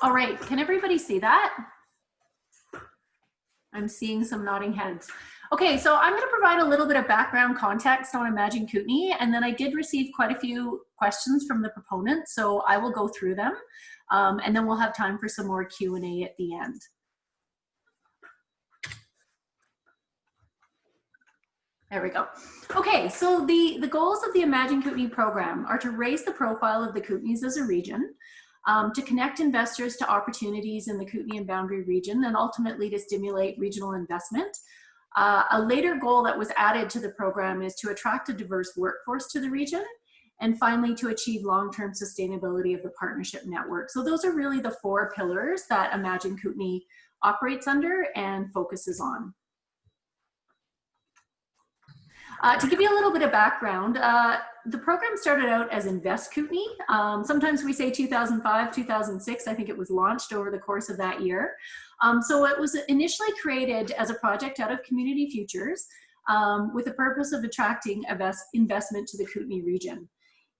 All right, can everybody see that? I'm seeing some nodding heads. Okay, so I'm going to provide a little bit of background context on Imagine Kootenay, and then I did receive quite a few questions from the proponents, so I will go through them, and then we'll have time for some more Q&A at the end. There we go. Okay, so the goals of the Imagine Kootenay program are to raise the profile of the Kootenays as a region, to connect investors to opportunities in the Kootenay and Boundary region, and ultimately to stimulate regional investment. A later goal that was added to the program is to attract a diverse workforce to the region, and finally to achieve long-term sustainability of the partnership network. So those are really the 4 pillars that Imagine Kootenay operates under and focuses on. To give you a little bit of background, the program started out as Invest Kootenay. Sometimes we say 2005, 2006, I think it was launched over the course of that year. So it was initially created as a project out of Community Futures with the purpose of attracting investment to the Kootenay region.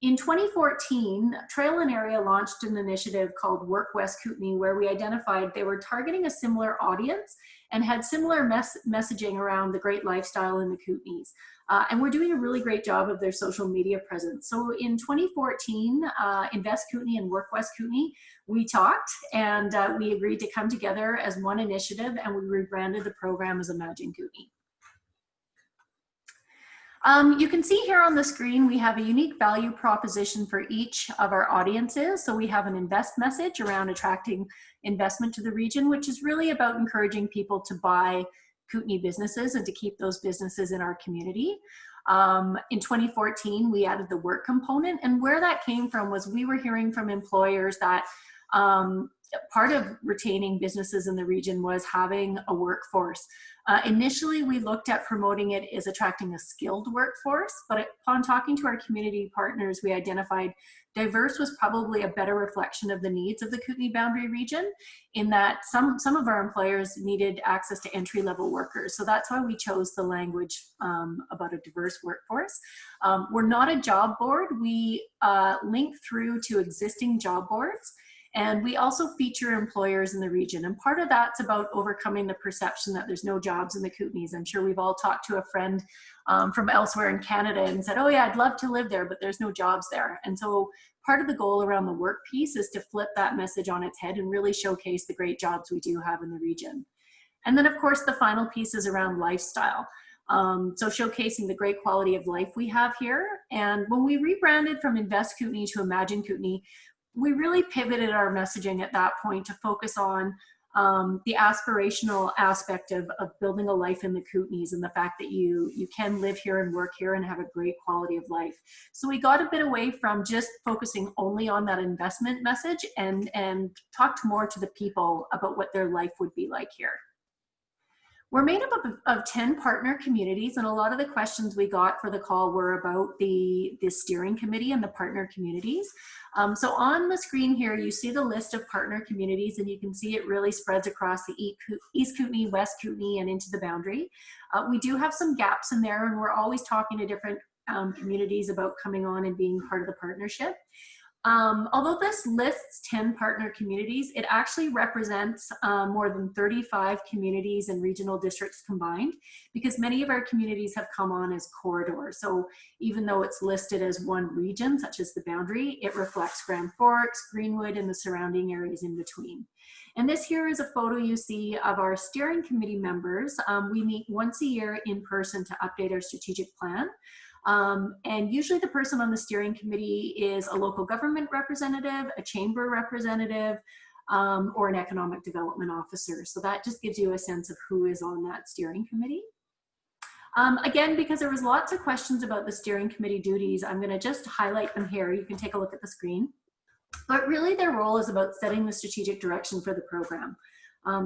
In 2014, Trail and Area launched an initiative called Work West Kootenay, where we identified they were targeting a similar audience and had similar messaging around the great lifestyle in the Kootenays. And we're doing a really great job of their social media presence. So in 2014, Invest Kootenay and Work West Kootenay, we talked and we agreed to come together as one initiative, and we rebranded the program as Imagine Kootenay. You can see here on the screen, we have a unique value proposition for each of our audiences. So we have an invest message around attracting investment to the region, which is really about encouraging people to buy Kootenay businesses and to keep those businesses in our community. In 2014, we added the work component, and where that came from was we were hearing from employers that part of retaining businesses in the region was having a workforce. Initially, we looked at promoting it as attracting a skilled workforce, but upon talking to our community partners, we identified diverse was probably a better reflection of the needs of the Kootenay Boundary region, in that some of our employers needed access to entry-level workers. So that's why we chose the language about a diverse workforce. We're not a job board. We link through to existing job boards. And we also feature employers in the region. And part of that's about overcoming the perception that there's no jobs in the Kootenays. I'm sure we've all talked to a friend from elsewhere in Canada and said, oh yeah, I'd love to live there, but there's no jobs there. And so part of the goal around the work piece is to flip that message on its head and really showcase the great jobs we do have in the region. And then of course, the final piece is around lifestyle. So showcasing the great quality of life we have here. And when we rebranded from Invest Kootenay to Imagine Kootenay, we really pivoted our messaging at that point to focus on the aspirational aspect of building a life in the Kootenays, and the fact that you can live here and work here and have a great quality of life. So we got a bit away from just focusing only on that investment message and talked more to the people about what their life would be like here. We're made up of 10 partner communities, and a lot of the questions we got for the call were about the steering committee and the partner communities. So on the screen here, you see the list of partner communities, and you can see it really spreads across the East Kootenay, West Kootenay, and into the Boundary. We do have some gaps in there, and we're always talking to different communities about coming on and being part of the partnership. Although this lists 10 partner communities, it actually represents more than 35 communities and regional districts combined, because many of our communities have come on as corridors. So even though it's listed as one region, such as the Boundary, it reflects Grand Forks, Greenwood, and the surrounding areas in between. And this here is a photo you see of our steering committee members. We meet once a year in person to update our strategic plan. And usually the person on the steering committee is a local government representative, a chamber representative, or an economic development officer. So that just gives you a sense of who is on that steering committee. Again, because there was lots of questions about the steering committee duties, I'm going to just highlight them here. You can take a look at the screen. But really their role is about setting the strategic direction for the program.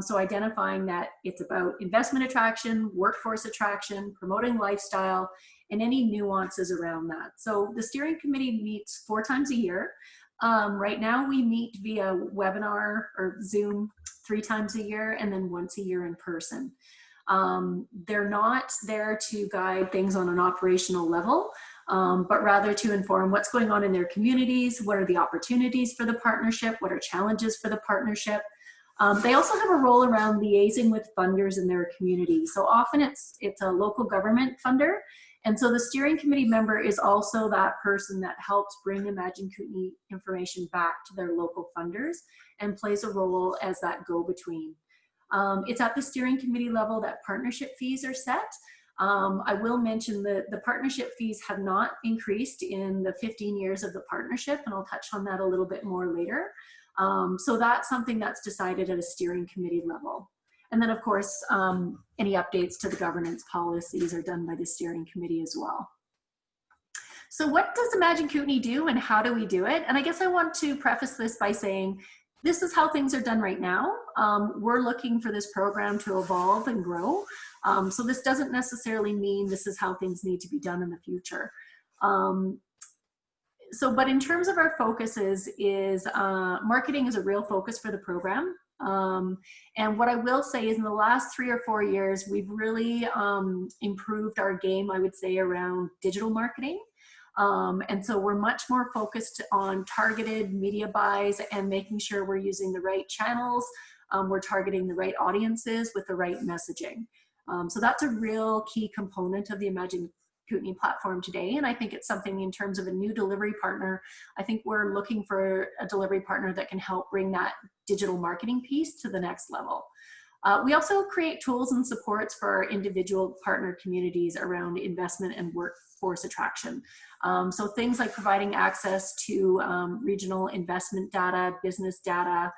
So identifying that it's about investment attraction, workforce attraction, promoting lifestyle, and any nuances around that. So the steering committee meets 4 times a year. Right now we meet via webinar or Zoom 3 times a year, and then once a year in person. They're not there to guide things on an operational level. but rather to inform what's going on in their communities, what are the opportunities for the partnership, what are challenges for the partnership. They also have a role around liaising with funders in their community. So often it's a local government funder. And so the steering committee member is also that person that helps bring Imagine Kootenay information back to their local funders and plays a role as that go-between. It's at the steering committee level that partnership fees are set. I will mention that the partnership fees have not increased in the 15 years of the partnership, and I'll touch on that a little bit more later. So that's something that's decided at a steering committee level. And then of course, any updates to the governance policies are done by the steering committee as well. So what does Imagine Kootenay do and how do we do it? And I guess I want to preface this by saying, this is how things are done right now. We're looking for this program to evolve and grow. So this doesn't necessarily mean this is how things need to be done in the future. But in terms of our focuses is marketing is a real focus for the program. And what I will say is in the last 3 or 4 years, we've really improved our game, I would say, around digital marketing. And so we're much more focused on targeted media buys and making sure we're using the right channels. We're targeting the right audiences with the right messaging. So that's a real key component of the Imagine Kootenay platform today. And I think it's something in terms of a new delivery partner, I think we're looking for a delivery partner that can help bring that digital marketing piece to the next level. We also create tools and supports for our individual partner communities around investment and workforce attraction. So things like providing access to regional investment data, business data,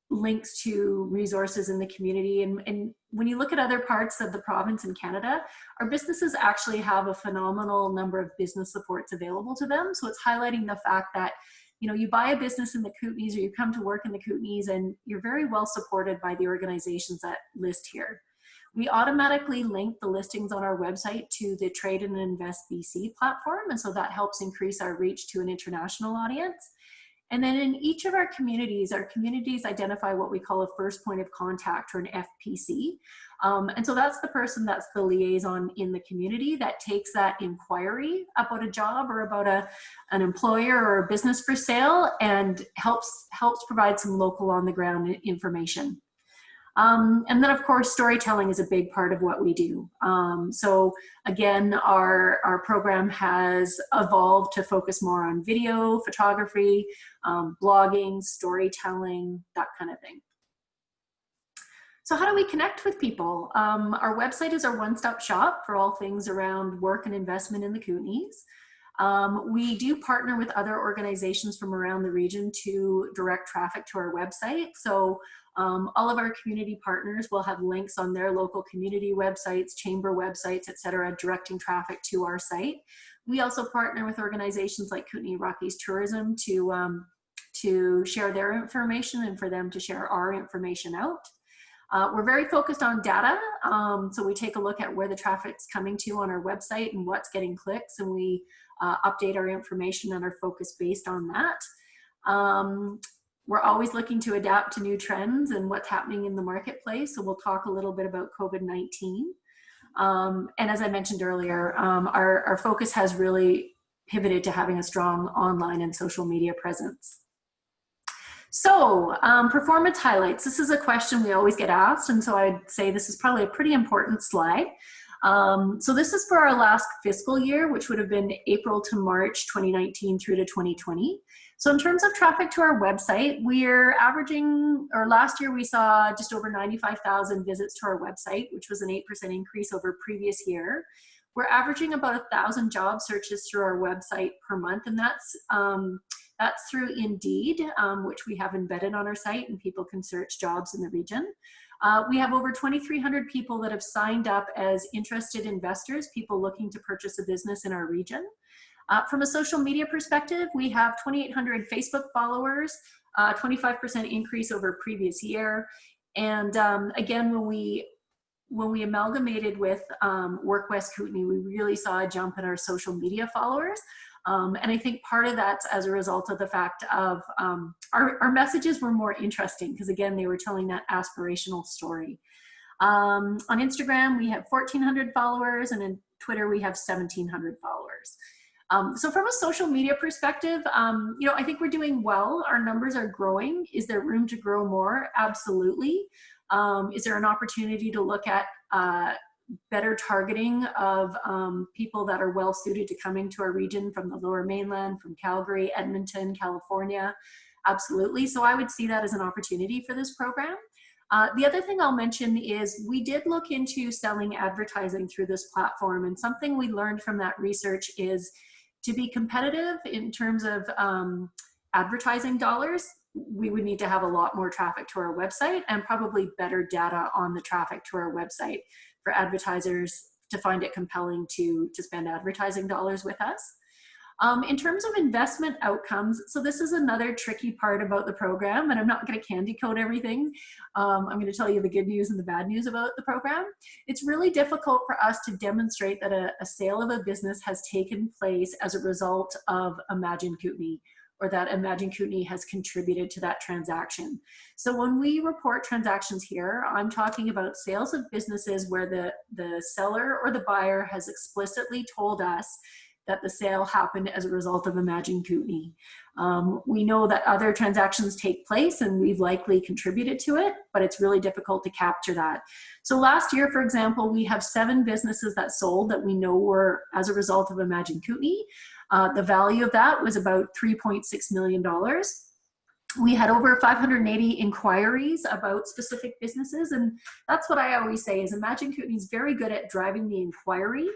links to resources in the community. And when you look at other parts of the province in Canada, our businesses actually have a phenomenal number of business supports available to them. So it's highlighting the fact that, you know, you buy a business in the Kootenays or you come to work in the Kootenays and you're very well supported by the organizations that list here. We automatically link the listings on our website to the Trade and Invest BC platform. And so that helps increase our reach to an international audience. And then in each of our communities identify what we call a first point of contact, or an FPC. And so that's the person that's the liaison in the community that takes that inquiry about a job or about an employer or a business for sale and helps provide some local on the ground information. And then of course, storytelling is a big part of what we do. So again, our program has evolved to focus more on video, photography, blogging, storytelling, that kind of thing. So how do we connect with people? Our website is our one-stop shop for all things around work and investment in the Kootenays. We do partner with other organizations from around the region to direct traffic to our website. So all of our community partners will have links on their local community websites, chamber websites, etc., directing traffic to our site. We also partner with organizations like Kootenay Rockies Tourism to share their information and for them to share our information out. We're very focused on data, so we take a look at where the traffic's coming to on our website and what's getting clicks, and we update our information and our focus based on that. We're always looking to adapt to new trends and what's happening in the marketplace, so we'll talk a little bit about COVID-19. And as I mentioned earlier, our focus has really pivoted to having a strong online and social media presence. So performance highlights. This is a question we always get asked, and so I'd say this is probably a pretty important slide. So this is for our last fiscal year, which would have been April to March 2019 through to 2020. So in terms of traffic to our website, we're averaging, or last year we saw just over 95,000 visits to our website, which was an 8% increase over previous year. We're averaging about 1,000 job searches through our website per month, and that's through Indeed, which we have embedded on our site, and people can search jobs in the region. We have over 2,300 people that have signed up as interested investors, people looking to purchase a business in our region. From a social media perspective, we have 2,800 Facebook followers, 25% increase over previous year. And again, when we amalgamated with WorkWest Kootenay, we really saw a jump in our social media followers. And I think part of that's as a result of the fact of our messages were more interesting because, again, they were telling that aspirational story. On Instagram, we have 1,400 followers and Twitter, we have 1,700 followers. So from a social media perspective, you know, I think we're doing well. Our numbers are growing. Is there room to grow more? Absolutely. Is there an opportunity to look at better targeting of people that are well suited to coming to our region from the Lower Mainland, from Calgary, Edmonton, California? Absolutely. So I would see that as an opportunity for this program. The other thing I'll mention is we did look into selling advertising through this platform, and something we learned from that research is to be competitive in terms of advertising dollars, we would need to have a lot more traffic to our website and probably better data on the traffic to our website for advertisers to find it compelling to spend advertising dollars with us. In terms of investment outcomes, so this is another tricky part about the program, and I'm not going to candy coat everything. I'm going to tell you the good news and the bad news about the program. It's really difficult for us to demonstrate that a sale of a business has taken place as a result of Imagine Kootenay, or that Imagine Kootenay has contributed to that transaction. So when we report transactions here, I'm talking about sales of businesses where the seller or the buyer has explicitly told us that the sale happened as a result of Imagine Kootenay. We know that other transactions take place and we've likely contributed to it, but it's really difficult to capture that. So last year, for example, we have 7 businesses that sold that we know were as a result of Imagine Kootenay. The value of that was about $3.6 million. We had over 580 inquiries about specific businesses, and that's what I always say is Imagine Kootenay is very good at driving the inquiry.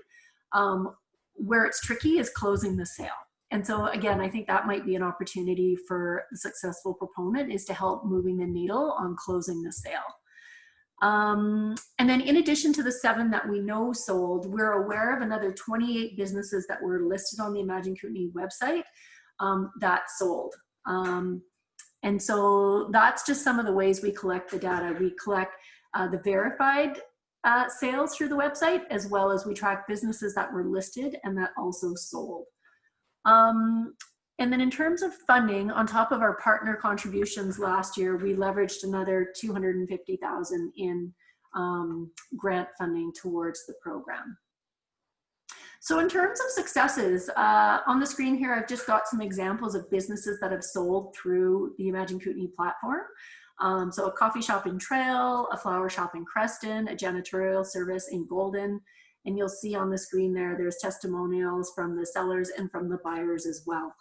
Where it's tricky is closing the sale. And so again, I think that might be an opportunity for the successful proponent, is to help moving the needle on closing the sale. And then in addition to the 7 that we know sold, we're aware of another 28 businesses that were listed on the Imagine Kootenay website that sold. And so that's just some of the ways we collect the data. We collect the verified sales through the website, as well as we track businesses that were listed and that also sold. And then in terms of funding, on top of our partner contributions last year, we leveraged another $250,000 in grant funding towards the program. So in terms of successes, on the screen here, I've just got some examples of businesses that have sold through the Imagine Kootenay platform. So a coffee shop in Trail, a flower shop in Creston, a janitorial service in Golden, and you'll see on the screen there's testimonials from the sellers and from the buyers as well.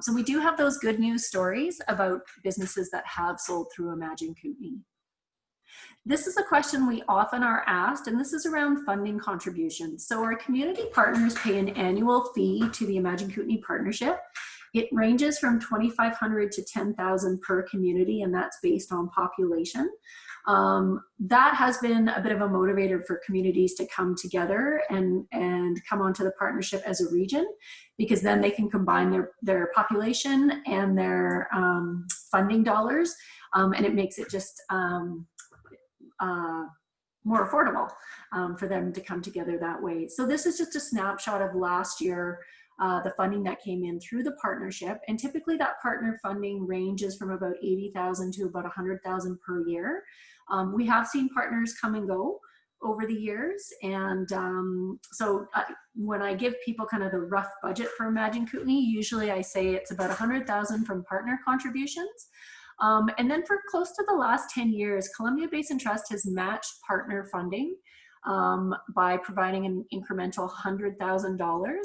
So we do have those good news stories about businesses that have sold through Imagine Kootenay. This is a question we often are asked, and this is around funding contributions. So our community partners pay an annual fee to the Imagine Kootenay Partnership. It ranges from $2,500 to $10,000 per community, and that's based on population. That has been a bit of a motivator for communities to come together and come onto the partnership as a region, because then they can combine their population and their funding dollars, and it makes it just more affordable for them to come together that way. So this is just a snapshot of last year, the funding that came in through the partnership, and typically that partner funding ranges from about $80,000 to about $100,000 per year. We have seen partners come and go over the years, and so when I give people kind of the rough budget for Imagine Kootenay, usually I say it's about $100,000 from partner contributions. And then for close to the last 10 years, Columbia Basin Trust has matched partner funding by providing an incremental $100,000.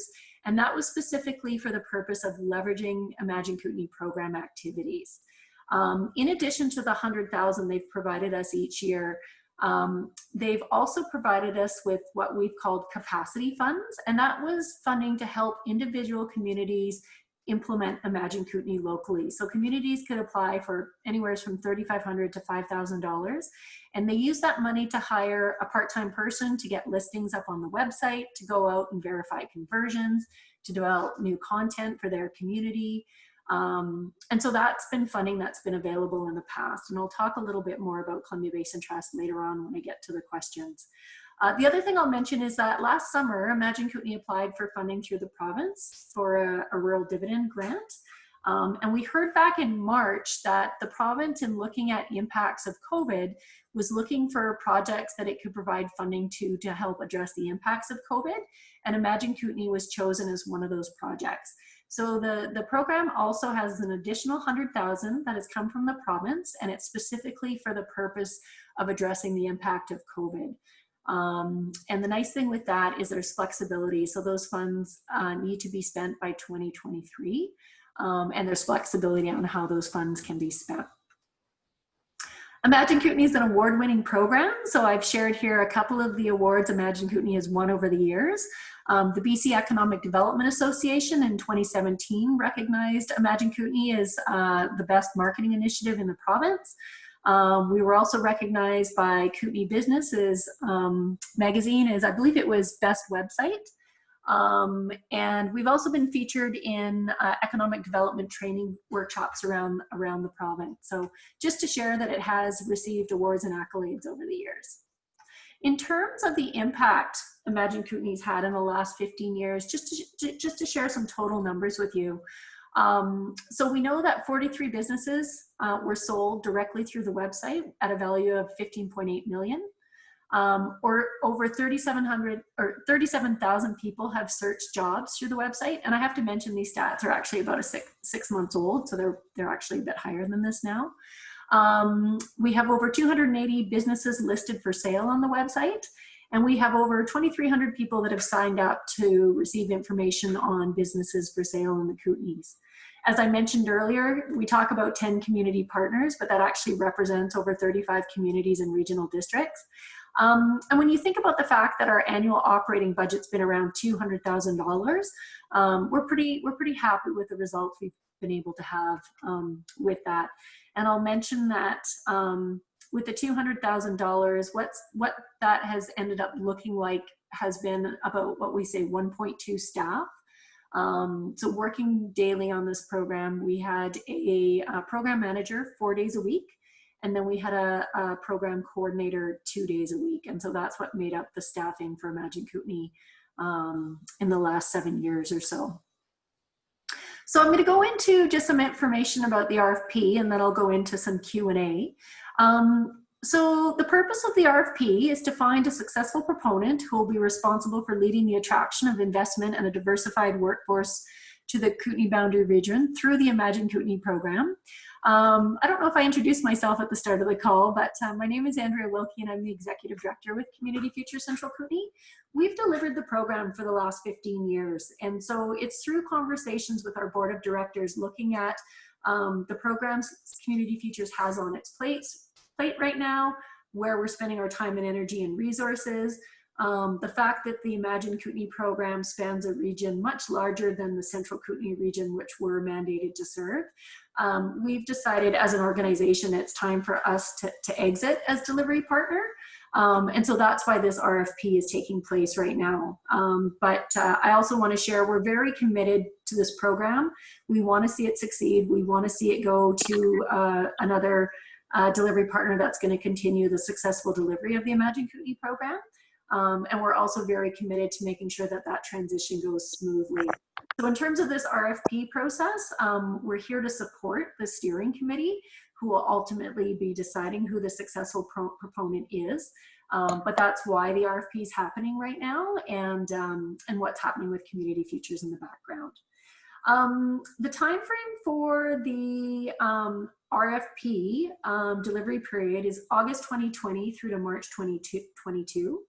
And that was specifically for the purpose of leveraging Imagine Kootenay program activities. In addition to the $100,000 they've provided us each year, they've also provided us with what we've called capacity funds. And that was funding to help individual communities implement Imagine Kootenay locally. So communities could apply for anywhere from $3,500 to $5,000, and they use that money to hire a part-time person to get listings up on the website, to go out and verify conversions, to develop new content for their community. And so that's been funding that's been available in the past. And I'll talk a little bit more about Columbia Basin Trust later on when we get to the questions. The other thing I'll mention is that last summer, Imagine Kootenay applied for funding through the province for a rural dividend grant. And we heard back in March that the province, in looking at impacts of COVID, was looking for projects that it could provide funding to help address the impacts of COVID. And Imagine Kootenay was chosen as one of those projects. So the program also has an additional $100,000 that has come from the province, and it's specifically for the purpose of addressing the impact of COVID. And the nice thing with that is there's flexibility. So those funds need to be spent by 2023, and there's flexibility on how those funds can be spent. Imagine Kootenay is an award-winning program, so I've shared here a couple of the awards Imagine Kootenay has won over the years. The BC Economic Development Association in 2017 recognized Imagine Kootenay as the best marketing initiative in the province. We were also recognized by Kootenay Business's magazine as, I believe it was, Best Website. And we've also been featured in economic development training workshops around the province. So just to share that it has received awards and accolades over the years. In terms of the impact Imagine Kootenay's had in the last 15 years, just to share some total numbers with you. So we know that 43 businesses were sold directly through the website at a value of $15.8 million. Or over 37,000 people have searched jobs through the website. And I have to mention these stats are actually about six months old, so they're actually a bit higher than this now. We have over 280 businesses listed for sale on the website, and we have over 2,300 people that have signed up to receive information on businesses for sale in the Kootenays. As I mentioned earlier, we talk about 10 community partners, but that actually represents over 35 communities and regional districts. And when you think about the fact that our annual operating budget's been around $200,000, we're pretty happy with the results we've been able to have with that. And I'll mention that with the $200,000, what that has ended up looking like has been about what we say 1.2 staff. So working daily on this program, we had a program manager 4 days a week. And then we had a program coordinator 2 days a week. And so that's what made up the staffing for Imagine Kootenay in the last 7 years or so. So I'm going to go into just some information about the RFP, and then I'll go into some Q&A. So the purpose of the RFP is to find a successful proponent who will be responsible for leading the attraction of investment and a diversified workforce to the Kootenay Boundary Region through the Imagine Kootenay program. I don't know if I introduced myself at the start of the call, but my name is Andrea Wilkie and I'm the Executive Director with Community Future Central Kootenay. We've delivered the program for the last 15 years. And so it's through conversations with our board of directors looking at the programs Community Futures has on its plate right now, where we're spending our time and energy and resources. The fact that the Imagine Kootenay program spans a region much larger than the Central Kootenay region, which we're mandated to serve. We've decided as an organization it's time for us to exit as delivery partner. And so that's why this RFP is taking place right now. But I also want to share we're very committed to this program. We want to see it succeed. We want to see it go to another delivery partner that's going to continue the successful delivery of the Imagine Kootenay program. And we're also very committed to making sure that that transition goes smoothly. So in terms of this RFP process, we're here to support the steering committee who will ultimately be deciding who the successful proponent is. But that's why the RFP is happening right now and what's happening with Community Futures in the background. The time frame for the RFP delivery period is August 2020 through to March 2022.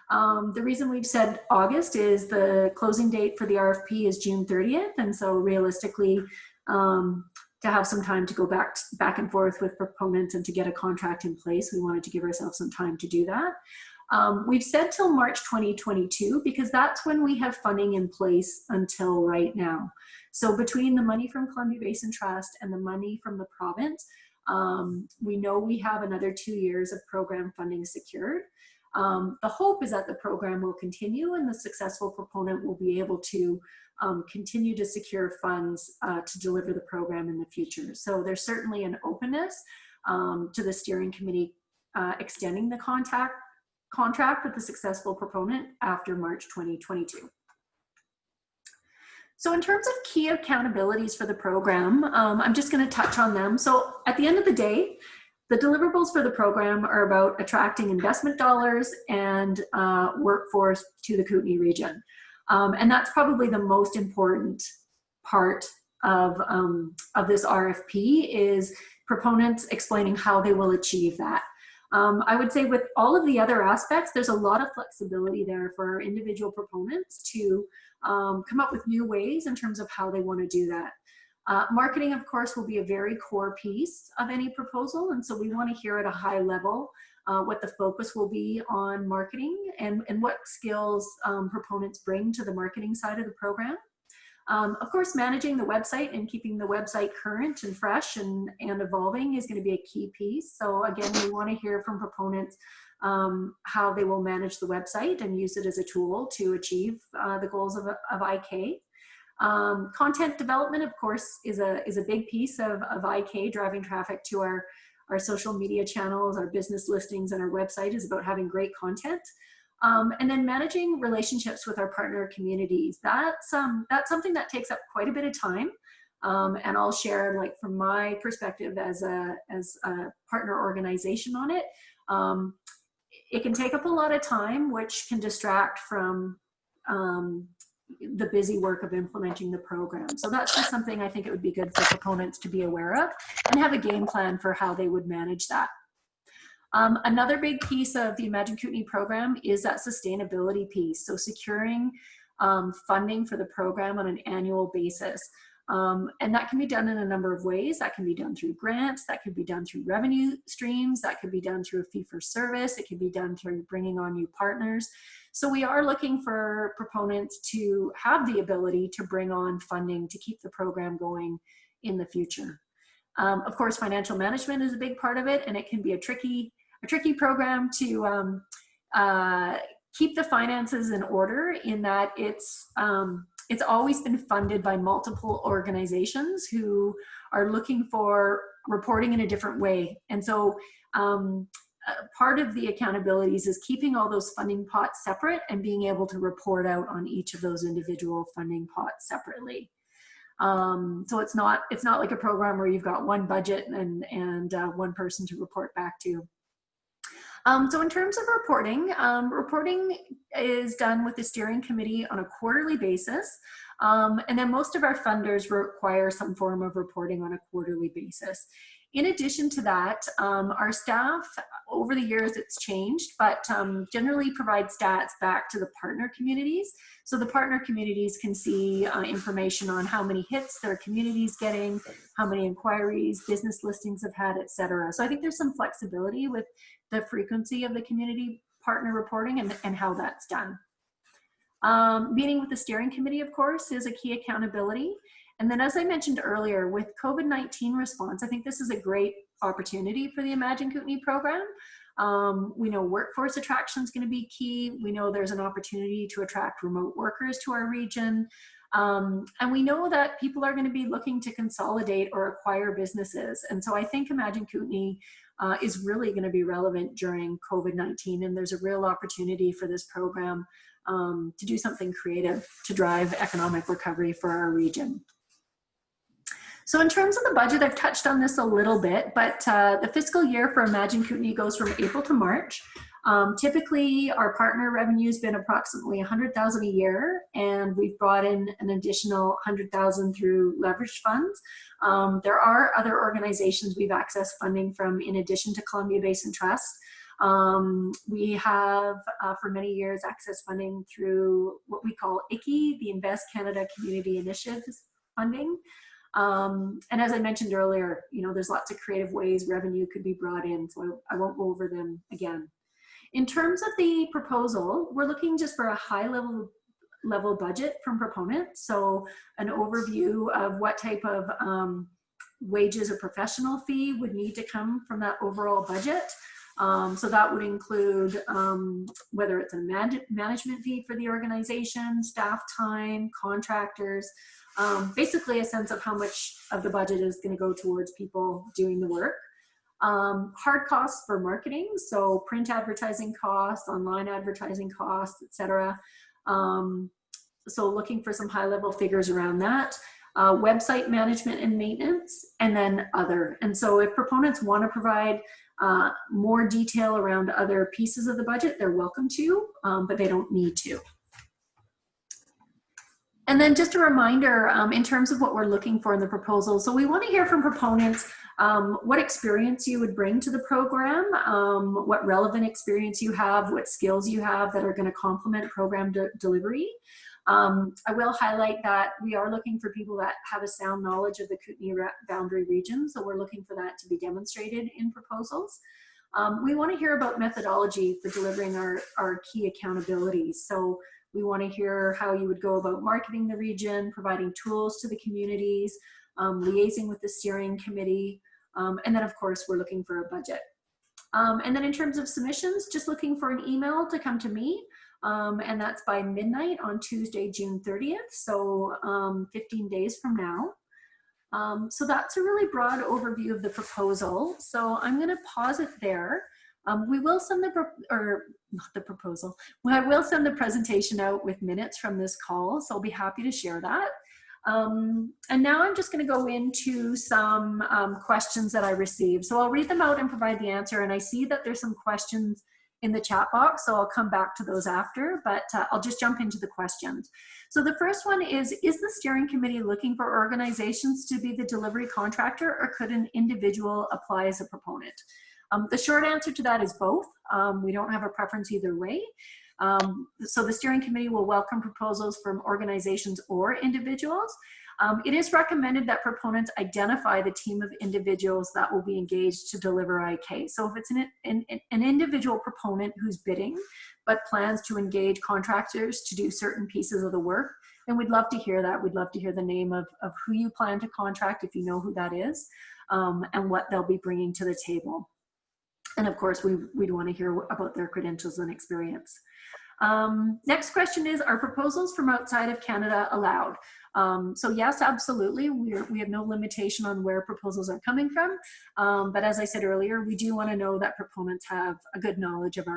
The reason we've said August is the closing date for the RFP is June 30th. And so realistically, to have some time to go back and forth with proponents and to get a contract in place, we wanted to give ourselves some time to do that. We've said till March 2022 because that's when we have funding in place until right now. So between the money from Columbia Basin Trust and the money from the province, we know we have another 2 years of program funding secured. The hope is that the program will continue and the successful proponent will be able to continue to secure funds to deliver the program in the future. So there's certainly an openness to the steering committee extending the contract with the successful proponent after March 2022. So in terms of key accountabilities for the program, I'm just going to touch on them. So at the end of the day, the deliverables for the program are about attracting investment dollars and workforce to the Kootenay region. And that's probably the most important part of this RFP is proponents explaining how they will achieve that. I would say with all of the other aspects, there's a lot of flexibility there for individual proponents to come up with new ways in terms of how they want to do that. Marketing, of course, will be a very core piece of any proposal, and so we want to hear at a high level what the focus will be on marketing and what skills proponents bring to the marketing side of the program. Of course, managing the website and keeping the website current and fresh and evolving is going to be a key piece. So again, we want to hear from proponents how they will manage the website and use it as a tool to achieve the goals of IK. Content development, of course, is a big piece of IK. Driving traffic to our social media channels, our business listings, and our website is about having great content. And then managing relationships with our partner communities. That's something that takes up quite a bit of time. And I'll share, like, from my perspective as a partner organization on it, it can take up a lot of time, which can distract from the busy work of implementing the program. So that's just something I think it would be good for proponents to be aware of and have a game plan for how they would manage that. Another big piece of the Imagine Kootenay program is that sustainability piece. So securing funding for the program on an annual basis. And that can be done in a number of ways. That can be done through grants, that could be done through revenue streams, that could be done through a fee for service, it could be done through bringing on new partners. So we are looking for proponents to have the ability to bring on funding to keep the program going in the future. Of course, financial management is a big part of it, and it can be a tricky program to keep the finances in order, in that it's always been funded by multiple organizations who are looking for reporting in a different way. And so part of the accountabilities is keeping all those funding pots separate and being able to report out on each of those individual funding pots separately. So it's not like a program where you've got one budget and one person to report back to. So in terms of reporting, reporting is done with the steering committee on a quarterly basis. And then most of our funders require some form of reporting on a quarterly basis. In addition to that, our staff, over the years it's changed, but generally provide stats back to the partner communities. So the partner communities can see information on how many hits their community's getting, how many inquiries, business listings have had, etc. So I think there's some flexibility with the frequency of the community partner reporting and how that's done. Meeting with the steering committee, of course, is a key accountability. And then, as I mentioned earlier, with COVID-19 response, I think this is a great opportunity for the Imagine Kootenay program. We know workforce attraction is going to be key. We know there's an opportunity to attract remote workers to our region. And we know that people are going to be looking to consolidate or acquire businesses. And so I think Imagine Kootenay is really going to be relevant during COVID-19. And there's a real opportunity for this program to do something creative to drive economic recovery for our region. So in terms of the budget, I've touched on this a little bit, but the fiscal year for Imagine Kootenay goes from April to March. Typically, our partner revenue has been approximately $100,000 a year, and we've brought in an additional $100,000 through leveraged funds. There are other organizations we've accessed funding from in addition to Columbia Basin Trust. We have, for many years, accessed funding through what we call ICI, the Invest Canada Community Initiatives funding. And as I mentioned earlier, you know, there's lots of creative ways revenue could be brought in, so I won't go over them again. In terms of the proposal, we're looking just for a high level budget from proponents. So an overview of what type of wages or professional fee would need to come from that overall budget. So that would include whether it's a management fee for the organization, staff time, contractors, basically a sense of how much of the budget is going to go towards people doing the work. Hard costs for marketing, so print advertising costs, online advertising costs, etc. So looking for some high-level figures around that. Website management and maintenance, and then other. And so if proponents want to provide more detail around other pieces of the budget, they're welcome to, but they don't need to. And then just a reminder in terms of what we're looking for in the proposal. So we want to hear from proponents what experience you would bring to the program, what relevant experience you have, what skills you have that are going to complement program delivery. I will highlight that we are looking for people that have a sound knowledge of the Kootenay boundary region, so we're looking for that to be demonstrated in proposals. We want to hear about methodology for delivering our key accountabilities. So we want to hear how you would go about marketing the region, providing tools to the communities, liaising with the steering committee, and then of course we're looking for a budget. And then in terms of submissions, just looking for an email to come to me. And that's by midnight on Tuesday, June 30th, so 15 days from now. So that's a really broad overview of the proposal. So I'm going to pause it there. We will send I will send the presentation out with minutes from this call, so I'll be happy to share that. And now I'm just going to go into some questions that I received. So I'll read them out and provide the answer, and I see that there's some questions in the chat box, so I'll come back to those after, but I'll just jump into the questions. So the first one is the steering committee looking for organizations to be the delivery contractor, or could an individual apply as a proponent? The short answer to that is both. We don't have a preference either way. So the steering committee will welcome proposals from organizations or individuals. It is recommended that proponents identify the team of individuals that will be engaged to deliver IK. So if it's an individual proponent who's bidding, but plans to engage contractors to do certain pieces of the work, then we'd love to hear that. We'd love to hear the name of who you plan to contract, if you know who that is, and what they'll be bringing to the table. And of course, we'd want to hear about their credentials and experience. Next question is, are proposals from outside of Canada allowed? So yes, absolutely. We have no limitation on where proposals are coming from. But as I said earlier, we do want to know that proponents have a good knowledge of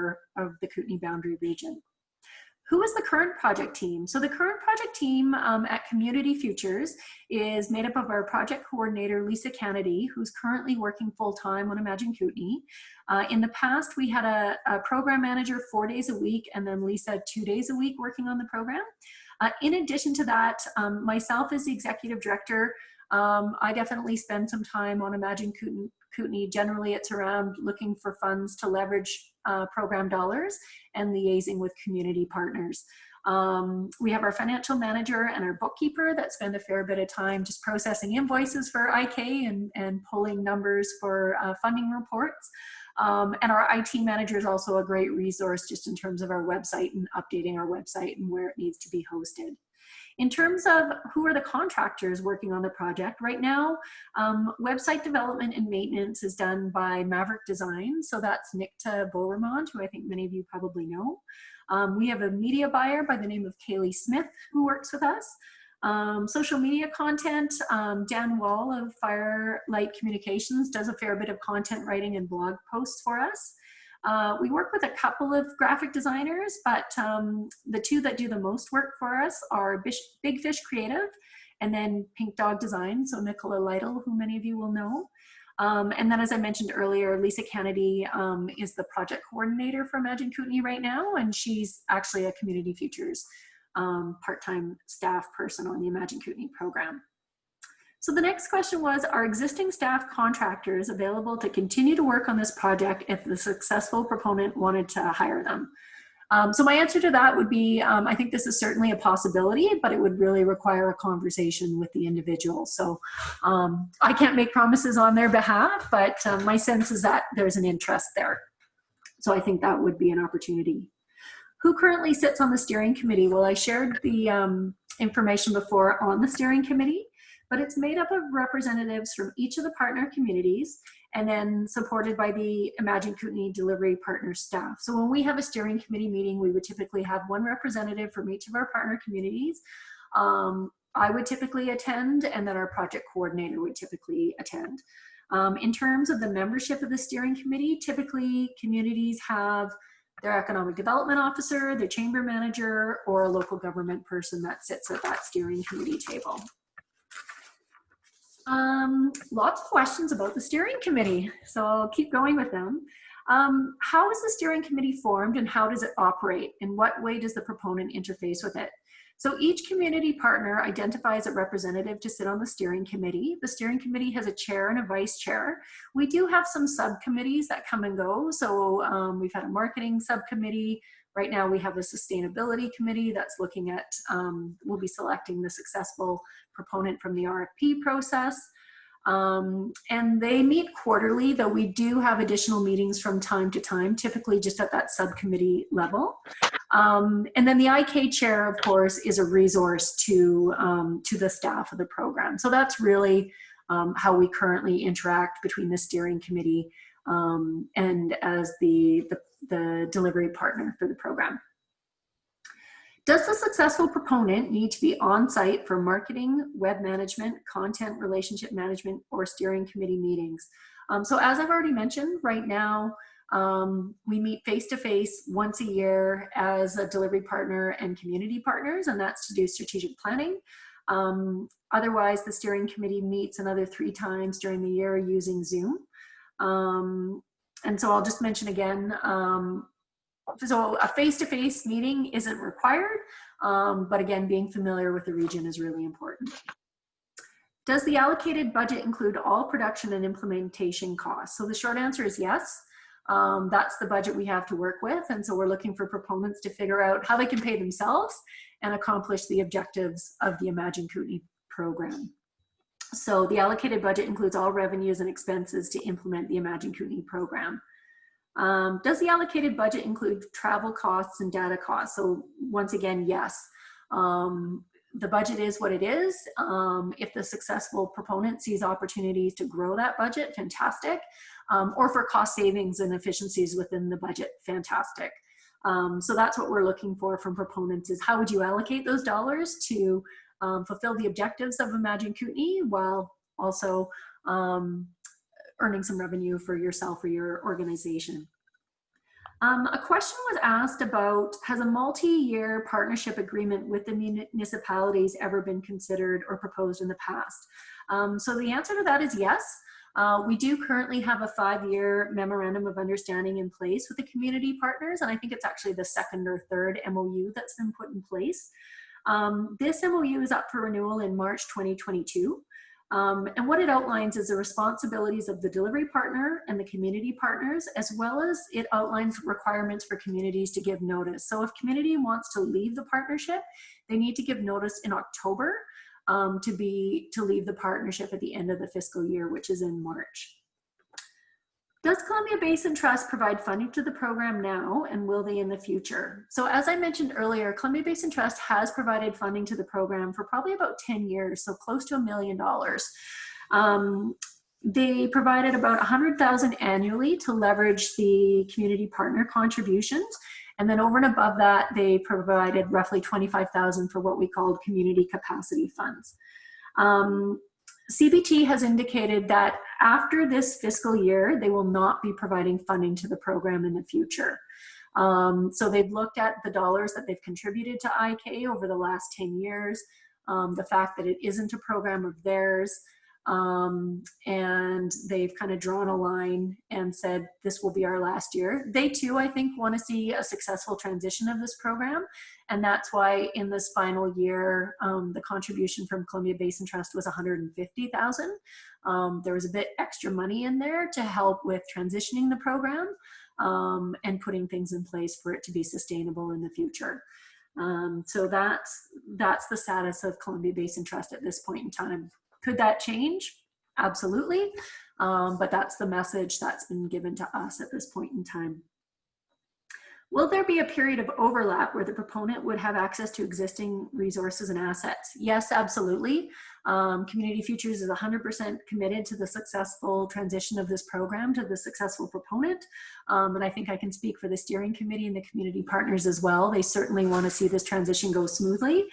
the Kootenay boundary region. Who is the current project team? So the current project team at Community Futures is made up of our project coordinator, Lisa Kennedy, who's currently working full-time on Imagine Kootenay. In the past, we had a program manager 4 days a week, and then Lisa 2 days a week working on the program. In addition to that, myself as the executive director, I definitely spend some time on Imagine Kootenay. Generally, it's around looking for funds to leverage program dollars and liaising with community partners. We have our financial manager and our bookkeeper that spend a fair bit of time just processing invoices for IK and pulling numbers for funding reports. And our IT manager is also a great resource just in terms of our website and updating our website and where it needs to be hosted. In terms of who are the contractors working on the project, right now, website development and maintenance is done by Maverick Design. So that's Nikta Beauremont, who I think many of you probably know. We have a media buyer by the name of Kaylee Smith who works with us. Social media content, Dan Wall of Firelight Communications does a fair bit of content writing and blog posts for us. We work with a couple of graphic designers, but the two that do the most work for us are Big Fish Creative and then Pink Dog Design, so Nicola Lytle, who many of you will know. And then as I mentioned earlier, Lisa Kennedy is the project coordinator for Imagine Kootenay right now, and she's actually a Community Futures part-time staff person on the Imagine Kootenay program. So the next question was, are existing staff contractors available to continue to work on this project if the successful proponent wanted to hire them? So my answer to that would be, I think this is certainly a possibility, but it would really require a conversation with the individual. So I can't make promises on their behalf, but my sense is that there's an interest there. So I think that would be an opportunity. Who currently sits on the steering committee? Well, I shared the information before on the steering committee, but it's made up of representatives from each of the partner communities and then supported by the Imagine Kootenay delivery partner staff. So when we have a steering committee meeting, we would typically have one representative from each of our partner communities. I would typically attend, and then our project coordinator would typically attend. In terms of the membership of the steering committee, typically communities have their economic development officer, their chamber manager, or a local government person that sits at that steering committee table. Lots of questions about the steering committee, so I'll keep going with them. How is the steering committee formed and how does it operate? In what way does the proponent interface with it? So each community partner identifies a representative to sit on the steering committee. The steering committee has a chair and a vice chair. We do have some subcommittees that come and go. So we've had a marketing subcommittee. Right now we have a sustainability committee that's looking at, we'll be selecting the successful proponent from the RFP process. And they meet quarterly, though we do have additional meetings from time to time, typically just at that subcommittee level. And then the IK chair, of course, is a resource to the staff of the program. So that's really how we currently interact between the steering committee and as the delivery partner for the program. Does the successful proponent need to be on site for marketing, web management, content relationship management, or steering committee meetings? So as I've already mentioned, right now, we meet face-to-face once a year as a delivery partner and community partners, and that's to do strategic planning. Otherwise, the steering committee meets another 3 times during the year using Zoom. And so I'll just mention again, so a face-to-face meeting isn't required, but again, being familiar with the region is really important. Does the allocated budget include all production and implementation costs? So the short answer is yes. That's the budget we have to work with, and so we're looking for proponents to figure out how they can pay themselves and accomplish the objectives of the Imagine Kootenay program. So the allocated budget includes all revenues and expenses to implement the Imagine Kootenay program. Does the allocated budget include travel costs and data costs? So once again, yes. The budget is what it is. If the successful proponent sees opportunities to grow that budget, fantastic. Or for cost savings and efficiencies within the budget, fantastic. So that's what we're looking for from proponents, is how would you allocate those dollars to fulfill the objectives of Imagine Kootenay while also earning some revenue for yourself or your organization. A question was asked about, has a multi-year partnership agreement with the municipalities ever been considered or proposed in the past? So the answer to that is yes. We do currently have a 5-year memorandum of understanding in place with the community partners, and I think it's actually the 2nd or 3rd MOU that's been put in place. This MOU is up for renewal in March 2022. And what it outlines is the responsibilities of the delivery partner and the community partners, as well as it outlines requirements for communities to give notice. So if community wants to leave the partnership, they need to give notice in October to leave the partnership at the end of the fiscal year, which is in March. Does Columbia Basin Trust provide funding to the program now, and will they in the future? So as I mentioned earlier, Columbia Basin Trust has provided funding to the program for probably about 10 years, so close to $1 million. They provided about $100,000 annually to leverage the community partner contributions. And then over and above that, they provided roughly $25,000 for what we called community capacity funds. CBT has indicated that after this fiscal year, they will not be providing funding to the program in the future. So they've looked at the dollars that they've contributed to IK over the last 10 years, the fact that it isn't a program of theirs, and they've kind of drawn a line and said, this will be our last year. They too, I think, want to see a successful transition of this program. And that's why in this final year, the contribution from Columbia Basin Trust was $150,000. There was a bit extra money in there to help with transitioning the program and putting things in place for it to be sustainable in the future. So that's the status of Columbia Basin Trust at this point in time. Could that change? Absolutely. But that's the message that's been given to us at this point in time. Will there be a period of overlap where the proponent would have access to existing resources and assets? Yes, absolutely. Community Futures is 100% committed to the successful transition of this program to the successful proponent. And I think I can speak for the steering committee and the community partners as well. They certainly want to see this transition go smoothly.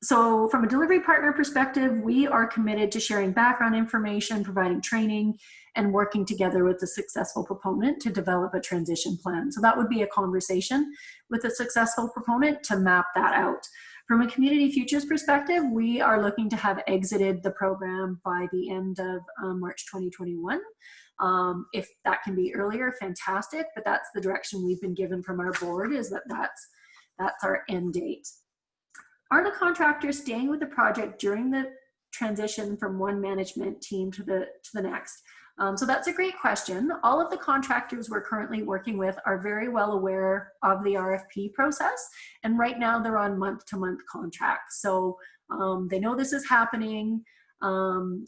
So from a delivery partner perspective, we are committed to sharing background information, providing training, and working together with the successful proponent to develop a transition plan. So that would be a conversation with a successful proponent to map that out. From a Community Futures perspective, we are looking to have exited the program by the end of March 2021. If that can be earlier, fantastic, but that's the direction we've been given from our board, is that that's our end date. Are the contractors staying with the project during the transition from one management team to the next? So that's a great question. All of the contractors we're currently working with are very well aware of the RFP process, and right now they're on month-to-month contracts. So they know this is happening.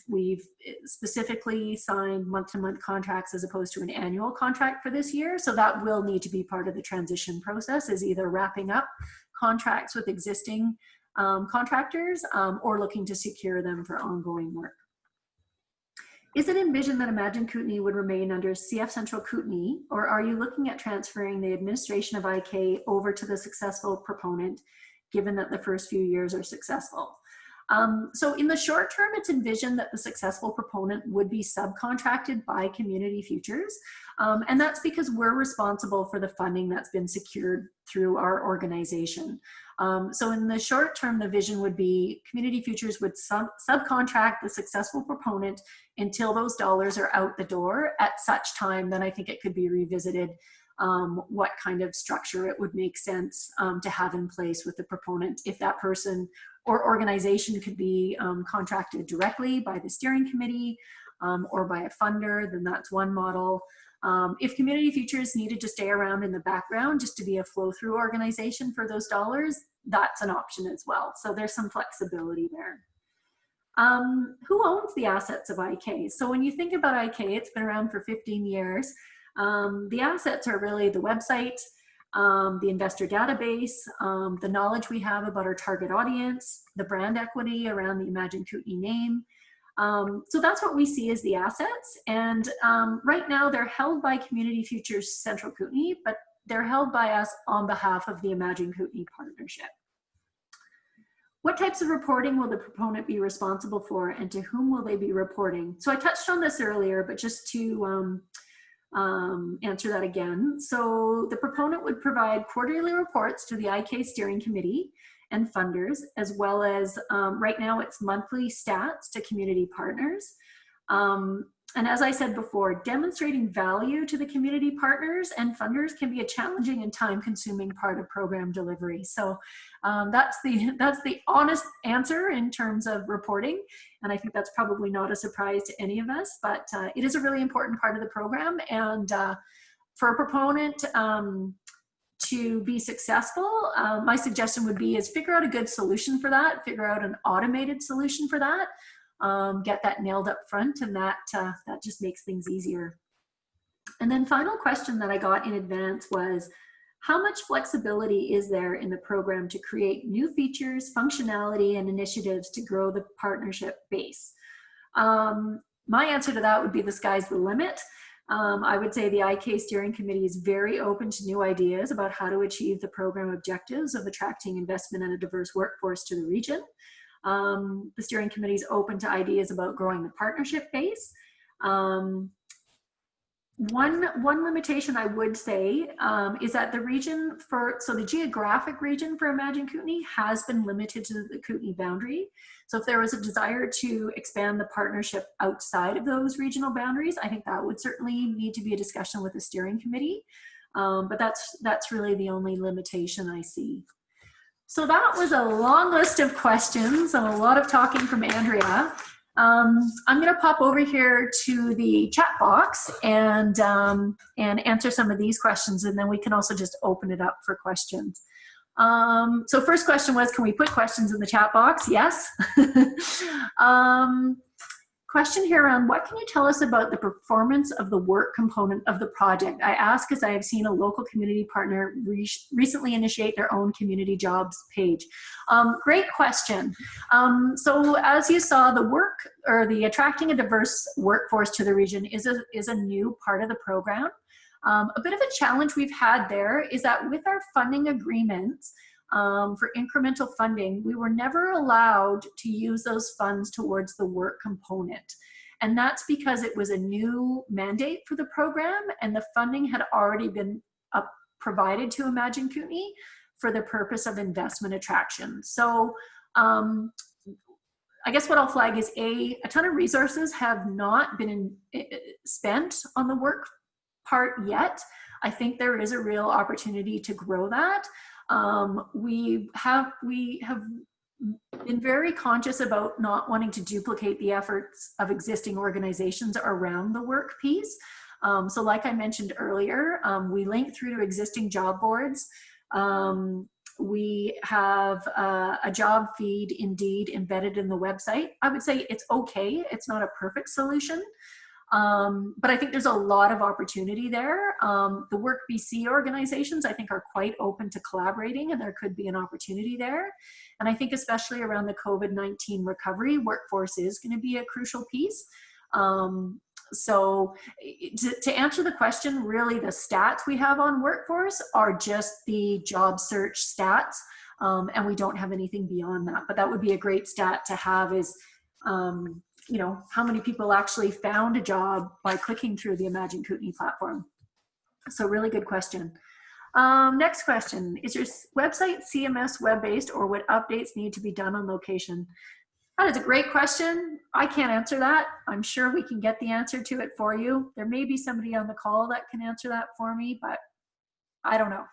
We've specifically signed month-to-month contracts as opposed to an annual contract for this year. So that will need to be part of the transition process, is either wrapping up contracts with existing contractors or looking to secure them for ongoing work. Is it envisioned that Imagine Kootenay would remain under CF Central Kootenay, or are you looking at transferring the administration of IK over to the successful proponent, given that the first few years are successful? So in the short term, it's envisioned that the successful proponent would be subcontracted by Community Futures. And that's because we're responsible for the funding that's been secured through our organization. So in the short term, the vision would be Community Futures would subcontract the successful proponent until those dollars are out the door. At such time, then I think it could be revisited what kind of structure it would make sense to have in place with the proponent. If that person or organization could be contracted directly by the steering committee or by a funder, then that's one model. If Community Futures needed to stay around in the background just to be a flow-through organization for those dollars, that's an option as well. So there's some flexibility there. Who owns the assets of IK? So when you think about IK, it's been around for 15 years. The assets are really the website, the investor database, the knowledge we have about our target audience, the brand equity around the Imagine Kootenay name. So that's what we see as the assets. And right now they're held by Community Futures Central Kootenay, but they're held by us on behalf of the Imagine Kootenay partnership. What types of reporting will the proponent be responsible for, and to whom will they be reporting? So I touched on this earlier, but just to answer that again. So the proponent would provide quarterly reports to the IK steering committee and funders, as well as right now it's monthly stats to community partners. And as I said before, demonstrating value to the community partners and funders can be a challenging and time-consuming part of program delivery. So that's the honest answer in terms of reporting. And I think that's probably not a surprise to any of us, but it is a really important part of the program. And for a proponent to be successful, my suggestion would be is figure out a good solution for that, figure out an automated solution for that. Get that nailed up front, and that just makes things easier. And then final question that I got in advance was, how much flexibility is there in the program to create new features, functionality, and initiatives to grow the partnership base? My answer to that would be the sky's the limit. I would say the IK steering committee is very open to new ideas about how to achieve the program objectives of attracting investment and a diverse workforce to the region. The steering committee is open to ideas about growing the partnership base. One limitation I would say is that the region the geographic region for Imagine Kootenay has been limited to the Kootenay boundary. So if there was a desire to expand the partnership outside of those regional boundaries, I think that would certainly need to be a discussion with the steering committee. But that's really the only limitation I see. So that was a long list of questions and a lot of talking from Andrea. I'm going to pop over here to the chat box and answer some of these questions, and then we can also just open it up for questions. So first question was, can we put questions in the chat box? Yes. Question here around, what can you tell us about the performance of the work component of the project? I ask as I have seen a local community partner recently initiate their own community jobs page. Great question. So as you saw, the work or the attracting a diverse workforce to the region is a new part of the program. A bit of a challenge we've had there is that with our funding agreements, for incremental funding, we were never allowed to use those funds towards the work component. And that's because it was a new mandate for the program, and the funding had already been provided to Imagine Kootenay for the purpose of investment attraction. So I guess what I'll flag is a ton of resources have not been spent on the work part yet. I think there is a real opportunity to grow that. We have been very conscious about not wanting to duplicate the efforts of existing organizations around the work piece. So like I mentioned earlier, we link through to existing job boards. We have a job feed indeed embedded in the website. I would say it's okay. It's not a perfect solution. But I think there's a lot of opportunity there. The Work BC organizations, I think, are quite open to collaborating, and there could be an opportunity there. And I think especially around the COVID-19 recovery, workforce is going to be a crucial piece. So to answer the question, really the stats we have on workforce are just the job search stats, and we don't have anything beyond that. But that would be a great stat to have is, you know, how many people actually found a job by clicking through the Imagine Kootenay platform. So really good question. Next question, is your website CMS web-based, or would updates need to be done on location? That is a great question. I can't answer that. I'm sure we can get the answer to it for you. There may be somebody on the call that can answer that for me, but I don't know.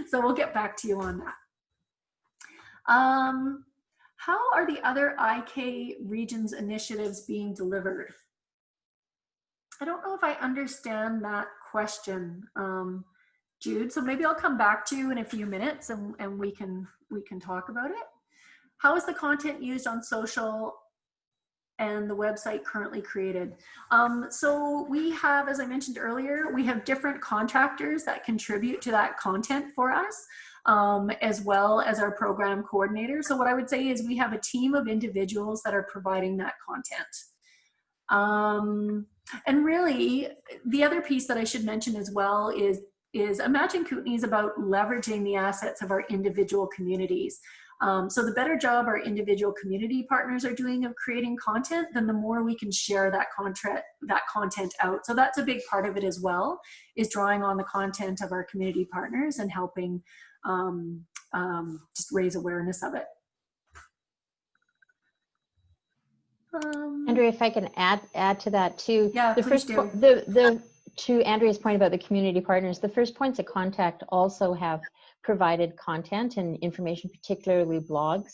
So we'll get back to you on that. How are the other IK regions initiatives being delivered? I don't know if I understand that question, Jude. So maybe I'll come back to you in a few minutes, and we can talk about it. How is the content used on social and the website currently created? So we have, as I mentioned earlier, we have different contractors that contribute to that content for us, as well as our program coordinator. So what I would say is we have a team of individuals that are providing that content. And really, the other piece that I should mention as well is Imagine Kootenay is about leveraging the assets of our individual communities. So the better job our individual community partners are doing of creating content, then the more we can share that content out. So that's a big part of it as well, is drawing on the content of our community partners and helping just raise awareness of it. Andrea, if I can add to that too. Yeah, the first to Andrea's point about the community partners, the first points of contact also have provided content and information, particularly blogs,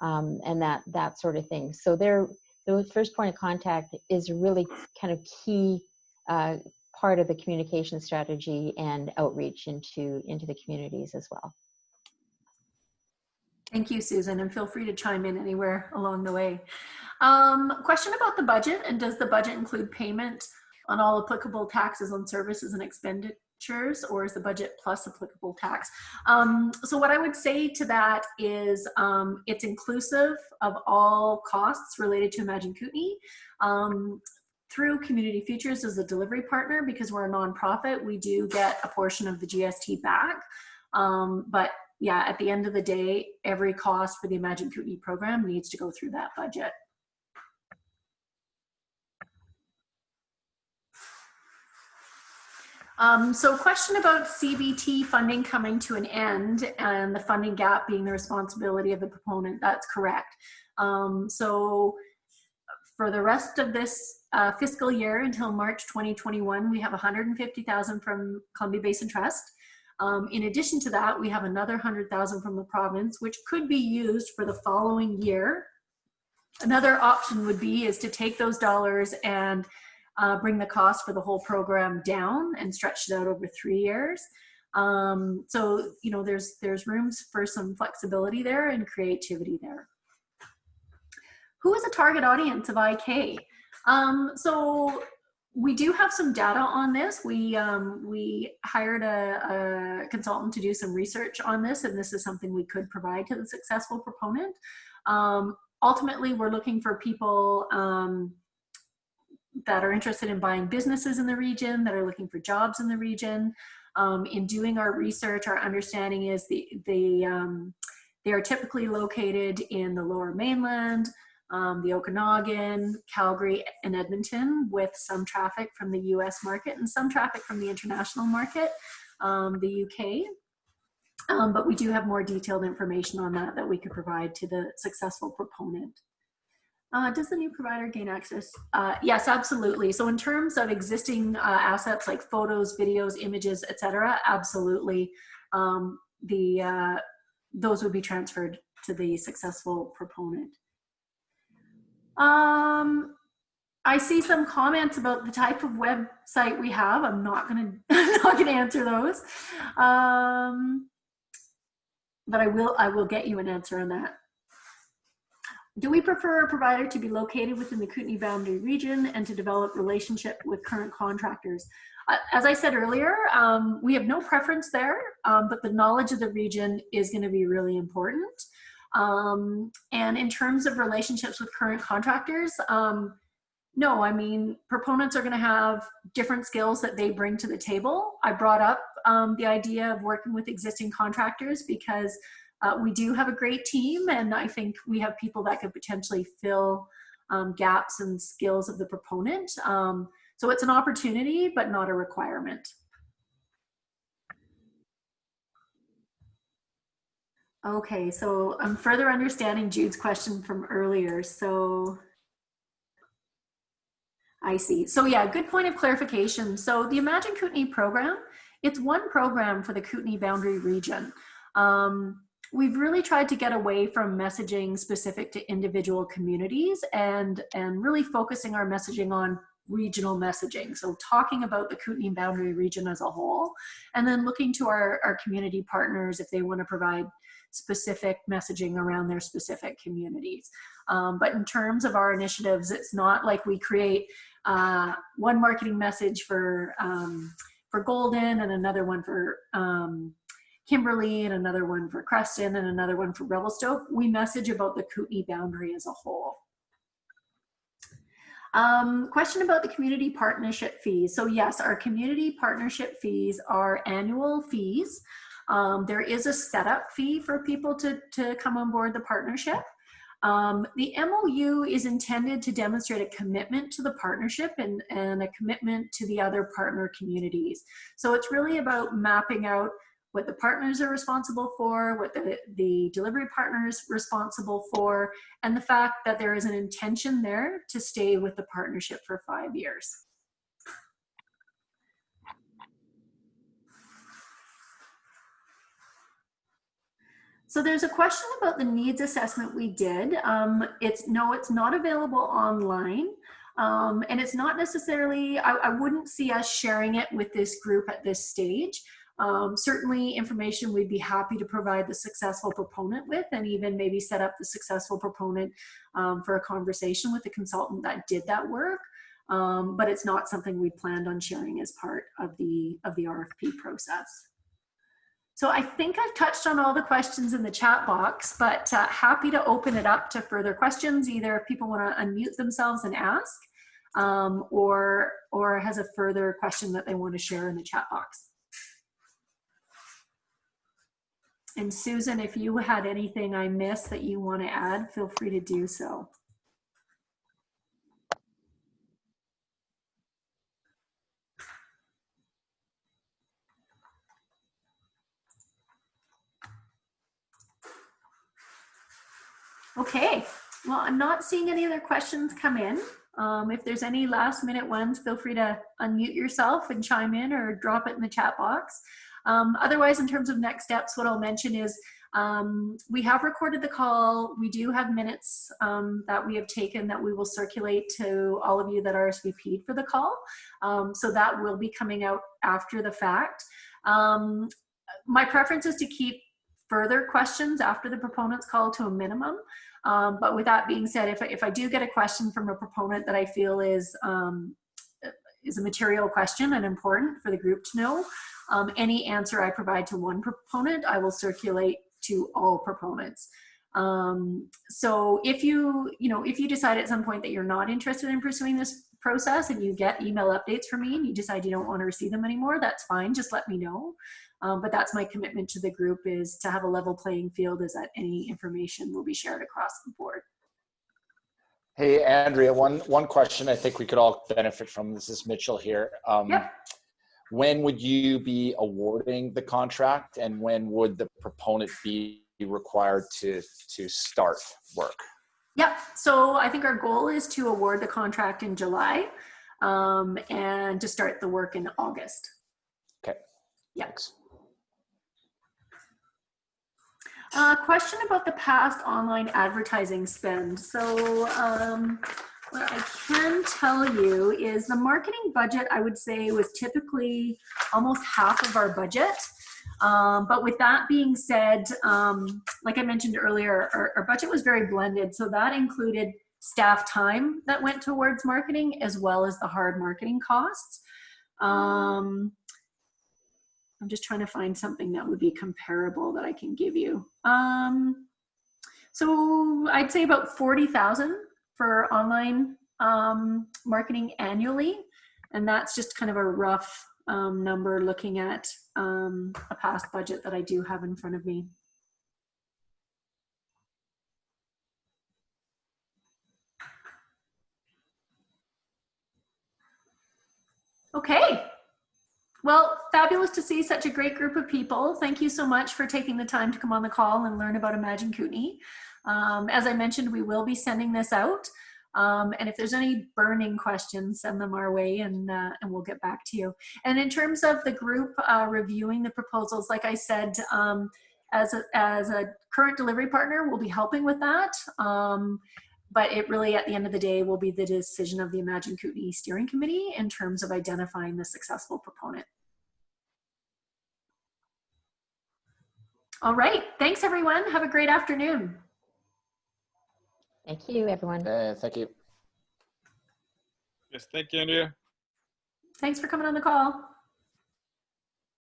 and that sort of thing. So the first point of contact is really kind of key part of the communication strategy and outreach into the communities as well. Thank you, Susan, and feel free to chime in anywhere along the way. Question about the budget, and does the budget include payment on all applicable taxes on services and expenditures, or is the budget plus applicable tax? So what I would say to that is it's inclusive of all costs related to Imagine Kootenay. Through Community Futures as a delivery partner, because we're a nonprofit, we do get a portion of the GST back. But yeah, at the end of the day, every cost for the Imagine Kootenay program needs to go through that budget. So question about CBT funding coming to an end and the funding gap being the responsibility of the proponent. That's correct. So for the rest of this fiscal year until March 2021, we have $150,000 from Columbia Basin Trust. In addition to that, we have another $100,000 from the province, which could be used for the following year. Another option would be is to take those dollars and bring the cost for the whole program down and stretch it out over 3 years. So, you know, there's rooms for some flexibility there and creativity there. Who is a target audience of IK? So we do have some data on this. We hired a consultant to do some research on this, and this is something we could provide to the successful proponent. Ultimately, we're looking for people that are interested in buying businesses in the region, that are looking for jobs in the region. In doing our research, our understanding is they are typically located in the Lower Mainland, the Okanagan, Calgary, and Edmonton, with some traffic from the US market and some traffic from the international market, the UK. But we do have more detailed information on that we could provide to the successful proponent. Does the new provider gain access? Yes, absolutely. So in terms of existing assets like photos, videos, images, etc., absolutely. Those would be transferred to the successful proponent. I see some comments about the type of website we have. I'm not gonna answer those, but I will get you an answer on that. Do we prefer a provider to be located within the Kootenay boundary region and to develop relationship with current contractors? As I said earlier, we have no preference there, but the knowledge of the region is going to be really important. And in terms of relationships with current contractors, no, I mean, proponents are going to have different skills that they bring to the table. I brought up the idea of working with existing contractors because we do have a great team, and I think we have people that could potentially fill gaps and skills of the proponent. So it's an opportunity, but not a requirement. Okay, so I'm further understanding Jude's question from earlier. So I see. So yeah, good point of clarification. So the Imagine Kootenay program, it's one program for the Kootenay boundary region. We've really tried to get away from messaging specific to individual communities and really focusing our messaging on regional messaging. So talking about the Kootenay boundary region as a whole, and then looking to our community partners if they want to provide specific messaging around their specific communities. But in terms of our initiatives, it's not like we create one marketing message for Golden and another one for Kimberley and another one for Creston and another one for Revelstoke. We message about the Kootenay boundary as a whole. Question about the community partnership fees. So yes, our community partnership fees are annual fees. There is a setup fee for people to come on board the partnership. The MOU is intended to demonstrate a commitment to the partnership and a commitment to the other partner communities. So it's really about mapping out what the partners are responsible for, what the delivery partner is responsible for, and the fact that there is an intention there to stay with the partnership for 5 years. So there's a question about the needs assessment we did. It's not available online. And it's not necessarily, I wouldn't see us sharing it with this group at this stage. Certainly information we'd be happy to provide the successful proponent with, and even maybe set up the successful proponent for a conversation with the consultant that did that work. But it's not something we planned on sharing as part of the RFP process. So I think I've touched on all the questions in the chat box, but happy to open it up to further questions, either if people want to unmute themselves and ask, or has a further question that they want to share in the chat box. And Susan, if you had anything I missed that you want to add, feel free to do so. Okay, well, I'm not seeing any other questions come in. If there's any last minute ones, feel free to unmute yourself and chime in or drop it in the chat box. Otherwise, in terms of next steps, what I'll mention is we have recorded the call. We do have minutes that we have taken that we will circulate to all of you that RSVP'd for the call. So that will be coming out after the fact. My preference is to keep further questions after the proponent's call to a minimum. But with that being said, if I do get a question from a proponent that I feel is a material question and important for the group to know, any answer I provide to one proponent, I will circulate to all proponents. So if if you decide at some point that you're not interested in pursuing this process and you get email updates from me and you decide you don't want to receive them anymore, that's fine. Just let me know. But that's my commitment to the group, is to have a level playing field, is that any information will be shared across the board. Hey, Andrea, one question I think we could all benefit from. This is Mitchell here. Yep. When would you be awarding the contract, and when would the proponent be required to start work? Yep. So I think our goal is to award the contract in July, and to start the work in August. Okay. Yep. Thanks. Question about the past online advertising spend. So what I can tell you is the marketing budget, I would say, was typically almost half of our budget. But with that being said, like I mentioned earlier, our budget was very blended. So that included staff time that went towards marketing, as well as the hard marketing costs. I'm just trying to find something that would be comparable that I can give you. So I'd say about 40,000 for online marketing annually. And that's just kind of a rough number, looking at a past budget that I do have in front of me. Okay. Well, fabulous to see such a great group of people. Thank you so much for taking the time to come on the call and learn about Imagine Kootenay. As I mentioned, we will be sending this out. And if there's any burning questions, send them our way, and we'll get back to you. And in terms of the group reviewing the proposals, like I said, as a current delivery partner, we'll be helping with that. But it really, at the end of the day, will be the decision of the Imagine Kootenay Steering Committee in terms of identifying the successful proponent. All right. Thanks, everyone. Have a great afternoon. Thank you, everyone. Thank you. Yes, thank you, Andrea. Thanks for coming on the call.